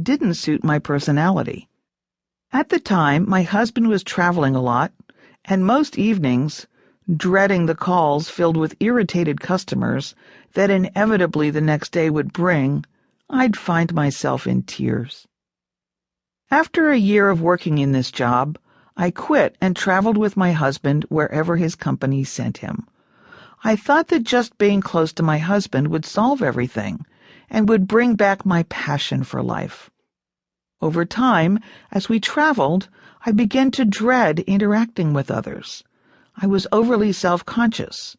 didn't suit my personality. At the time, my husband was traveling a lot, and most evenings, dreading the calls filled with irritated customers that inevitably the next day would bring, I'd find myself in tears. After a year of working in this job, I quit and traveled with my husband wherever his company sent him. I thought that just being close to my husband would solve everything and would bring back my passion for life. Over time, as we traveled, I began to dread interacting with others. I was overly self-conscious.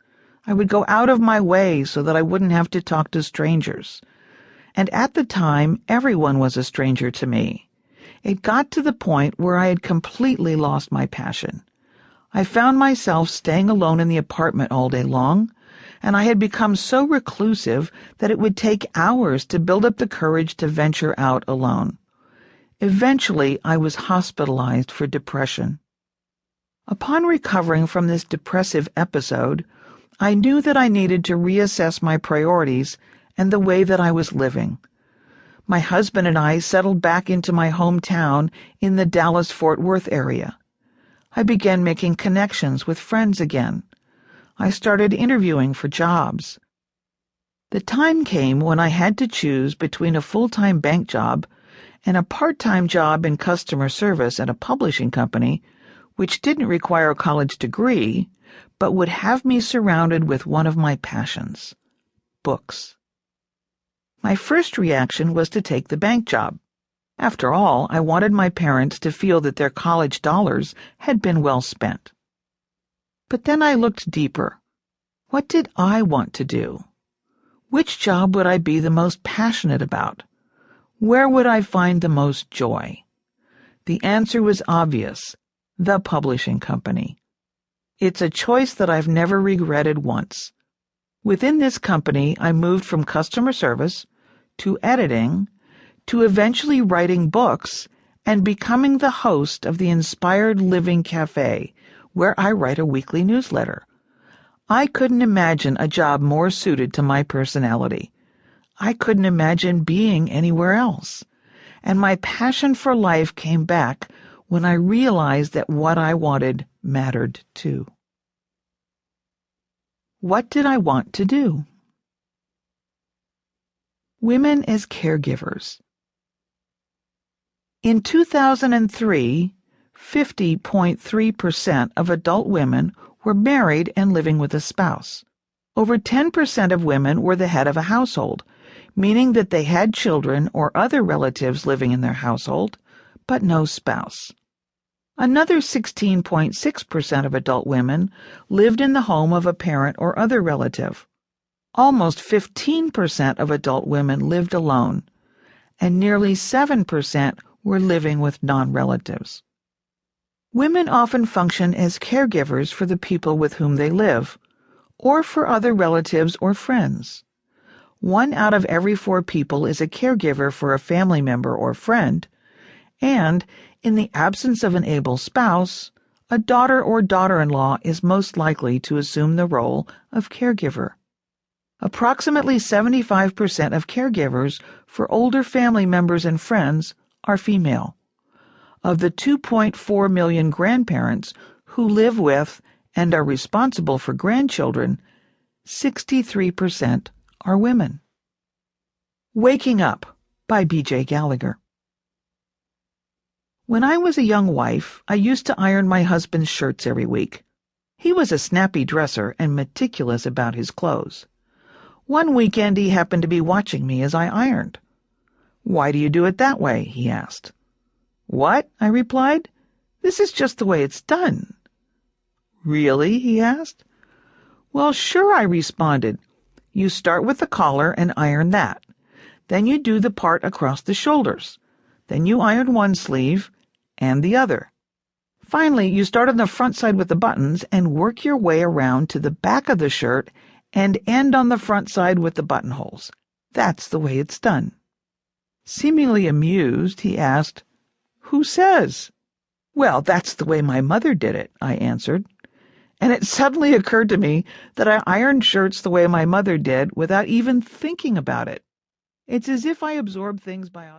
I would go out of my way so that I wouldn't have to talk to strangers. And at the time, everyone was a stranger to me. It got to the point where I had completely lost my passion. I found myself staying alone in the apartment all day long, and I had become so reclusive that it would take hours to build up the courage to venture out alone. Eventually, I was hospitalized for depression. Upon recovering from this depressive episode, I knew that I needed to reassess my priorities and the way that I was living. My husband and I settled back into my hometown in the Dallas-Fort Worth area. I began making connections with friends again. I started interviewing for jobs. The time came when I had to choose between a full-time bank job and a part-time job in customer service at a publishing company, which didn't require a college degree, but would have me surrounded with one of my passions: books. My first reaction was to take the bank job. After all, I wanted my parents to feel that their college dollars had been well spent. But then I looked deeper. What did I want to do? Which job would I be the most passionate about? Where would I find the most joy? The answer was obvious: the publishing company. It's a choice that I've never regretted once. Within this company, I moved from customer service to editing to eventually writing books and becoming the host of the Inspired Living Cafe, where I write a weekly newsletter. I couldn't imagine a job more suited to my personality. I couldn't imagine being anywhere else. And my passion for life came back when I realized that what I wanted mattered too. What did I want to do? Women as caregivers. In 2003, 50.3% of adult women were married and living with a spouse. Over 10% of women were the head of a household, meaning that they had children or other relatives living in their household, but no spouse. Another 16.6% of adult women lived in the home of a parent or other relative. Almost 15% of adult women lived alone, and nearly 7% were living with non-relatives. Women often function as caregivers for the people with whom they live, or for other relatives or friends. 1 out of every 4 people is a caregiver for a family member or friend, and, in the absence of an able spouse, a daughter or daughter-in-law is most likely to assume the role of caregiver. Approximately 75% of caregivers for older family members and friends are female. Of the 2.4 million grandparents who live with and are responsible for grandchildren, 63% are women. Waking Up by B.J. Gallagher. When I was a young wife, I used to iron my husband's shirts every week. He was a snappy dresser and meticulous about his clothes. One weekend he happened to be watching me as I ironed. "Why do you do it that way?" he asked. "What?" I replied. "This is just the way it's done." "Really?" he asked. "Well, sure," I responded. "You start with the collar and iron that. Then you do the part across the shoulders. Then you iron one sleeve and the other. Finally, you start on the front side with the buttons and work your way around to the back of the shirt and end on the front side with the buttonholes. That's the way it's done." Seemingly amused, he asked, "Who says?" "Well, that's the way my mother did it," I answered. And it suddenly occurred to me that I ironed shirts the way my mother did without even thinking about it. It's as if I absorbed things by osmosis.